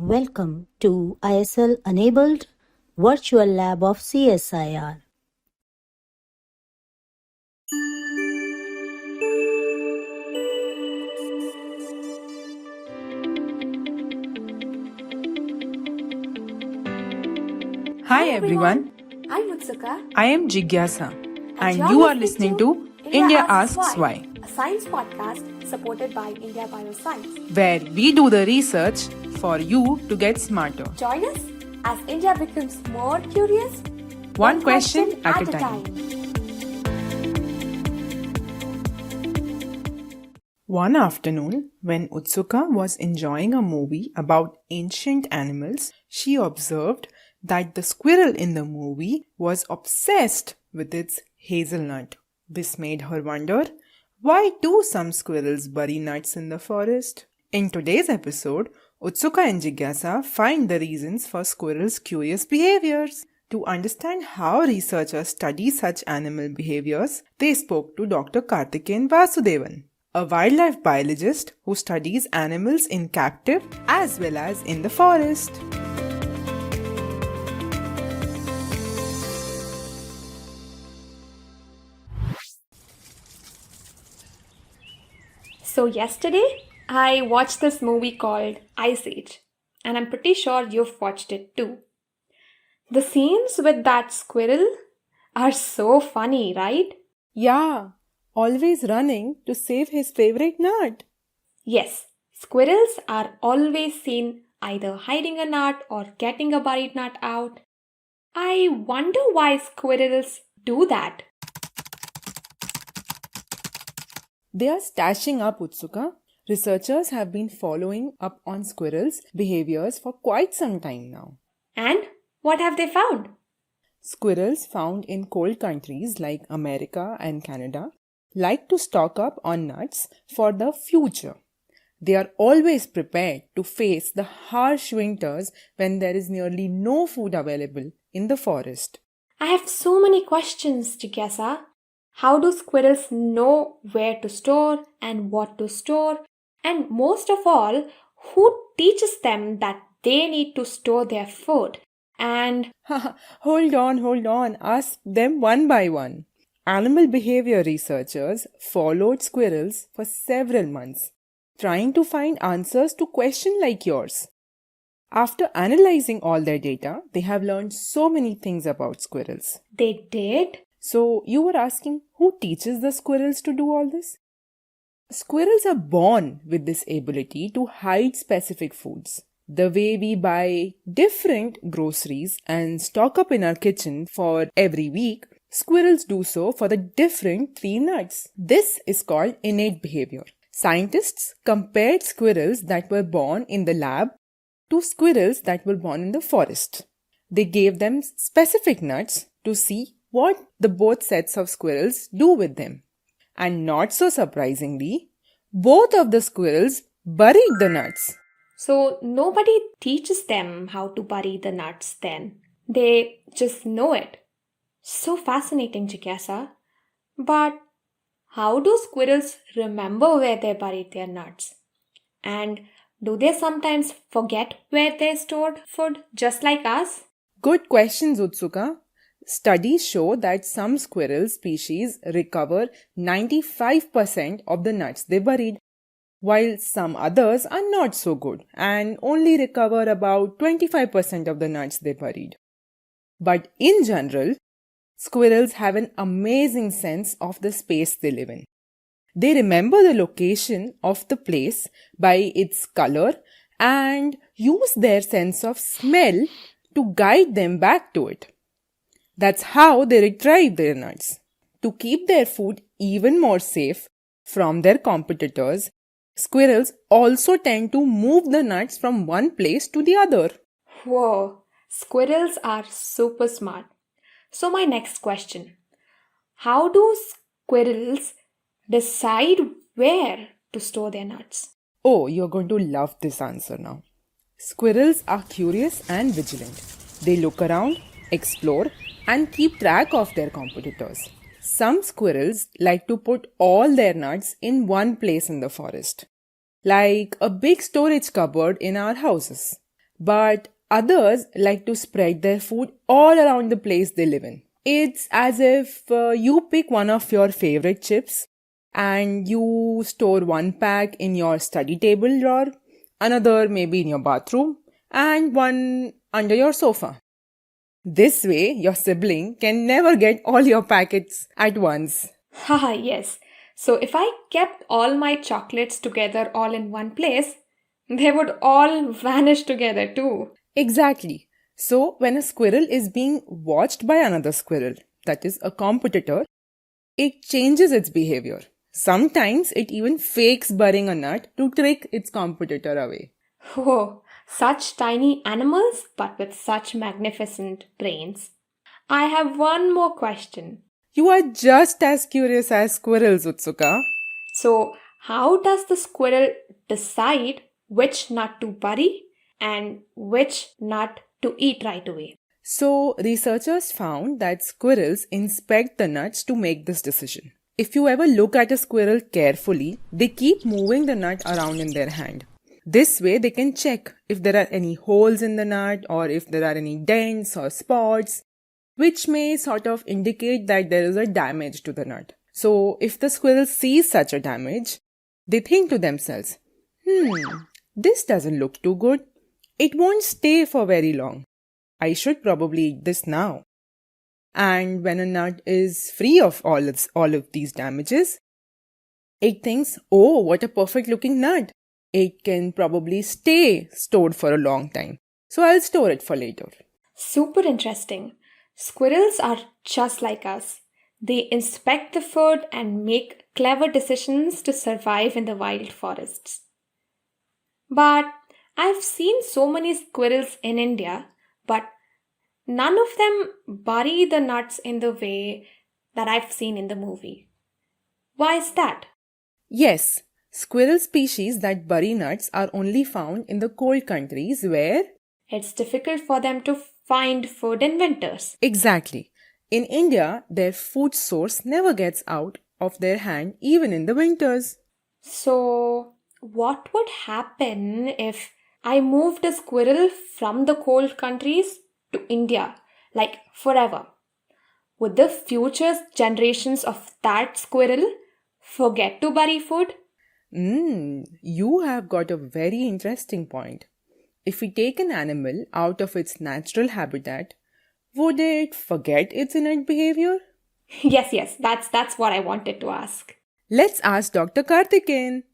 Welcome to ISL Enabled Virtual Lab of CSIR. Hi everyone, I'm Utsuka. I am Jigyasa and you are listening to India Asks Why, a science podcast supported by India Bioscience, where we do the research for you to get smarter. Join us as India becomes more curious, one question at a time. One afternoon, when Utsuka was enjoying a movie about ancient animals, she observed that the squirrel in the movie was obsessed with its hazelnut. This made her wonder, why do some squirrels bury nuts in the forest? In today's episode, Utsuka and Jigyasa find the reasons for squirrels' curious behaviors. To understand how researchers study such animal behaviors, they spoke to Dr. Karthikeyan Vasudevan, a wildlife biologist who studies animals in captive as well as in the forest. So, yesterday I watched this movie called Ice Age, and I'm pretty sure you've watched it too. The scenes with that squirrel are so funny, right? Yeah, always running to save his favorite nut. Yes, squirrels are always seen either hiding a nut or getting a buried nut out. I wonder why squirrels do that. They are stashing up, Utsuka. Researchers have been following up on squirrels' behaviors for quite some time now. And what have they found? Squirrels found in cold countries like America and Canada like to stock up on nuts for the future. They are always prepared to face the harsh winters when there is nearly no food available in the forest. I have so many questions, Jigyasa. How do squirrels know where to store and what to store? And most of all, who teaches them that they need to store their food? And Hold on. Ask them one by one. Animal behavior researchers followed squirrels for several months, trying to find answers to questions like yours. After analyzing all their data, they have learned so many things about squirrels. they did? So, you were asking who teaches the squirrels to do all this? Squirrels are born with this ability to hide specific foods. The way we buy different groceries and stock up in our kitchen for every week, squirrels do so for the different tree nuts. This is called innate behavior. Scientists compared squirrels that were born in the lab to squirrels that were born in the forest. They gave them specific nuts to see what the both sets of squirrels do with them. And not so surprisingly, both of the squirrels buried the nuts. So nobody teaches them how to bury the nuts then. They just know it. So fascinating, Jigyasa. But how do squirrels remember where they buried their nuts? And do they sometimes forget where they stored food just like us? Good questions, Utsuka. Studies show that some squirrel species recover 95% of the nuts they buried, while some others are not so good and only recover about 25% of the nuts they buried. But in general, squirrels have an amazing sense of the space they live in. They remember the location of the place by its color and use their sense of smell to guide them back to it. That's how they retrieve their nuts. To keep their food even more safe from their competitors, squirrels also tend to move the nuts from one place to the other. Whoa, squirrels are super smart. So, my next question: how do squirrels decide where to store their nuts? Oh, you're going to love this answer now. Squirrels are curious and vigilant. They look around, explore, and keep track of their competitors. Some squirrels like to put all their nuts in one place in the forest, like a big storage cupboard in our houses. But others like to spread their food all around the place they live in. It's as if you pick one of your favorite chips and you store one pack in your study table drawer, another maybe in your bathroom, and one under your sofa. This way, your sibling can never get all your packets at once. Haha, yes. So if I kept all my chocolates together all in one place, they would all vanish together too. Exactly. So, when a squirrel is being watched by another squirrel, that is a competitor, it changes its behavior. Sometimes it even fakes burying a nut to trick its competitor away. Oh, such tiny animals, but with such magnificent brains. I have one more question. You are just as curious as squirrels, Utsuka. So, how does the squirrel decide which nut to bury and which nut to eat right away? So, researchers found that squirrels inspect the nuts to make this decision. If you ever look at a squirrel carefully, they keep moving the nut around in their hand. This way, they can check if there are any holes in the nut or if there are any dents or spots, which may sort of indicate that there is a damage to the nut. So, if the squirrel sees such a damage, they think to themselves, this doesn't look too good. It won't stay for very long. I should probably eat this now. And when a nut is free of all of these damages, it thinks, oh, what a perfect looking nut. It can probably stay stored for a long time. So I'll store it for later. Super interesting. Squirrels are just like us. They inspect the food and make clever decisions to survive in the wild forests. But I've seen so many squirrels in India, but none of them bury the nuts in the way that I've seen in the movie. Why is that? Yes, squirrel species that bury nuts are only found in the cold countries where... It's difficult for them to find food in winters. Exactly. In India, their food source never gets out of their hand even in the winters. So, what would happen if I moved a squirrel from the cold countries to India, like forever? Would the future generations of that squirrel forget to bury food? You have got a very interesting point. If we take an animal out of its natural habitat, would it forget its innate behavior? Yes, that's what I wanted to ask. Let's ask Dr. Karthikeyan.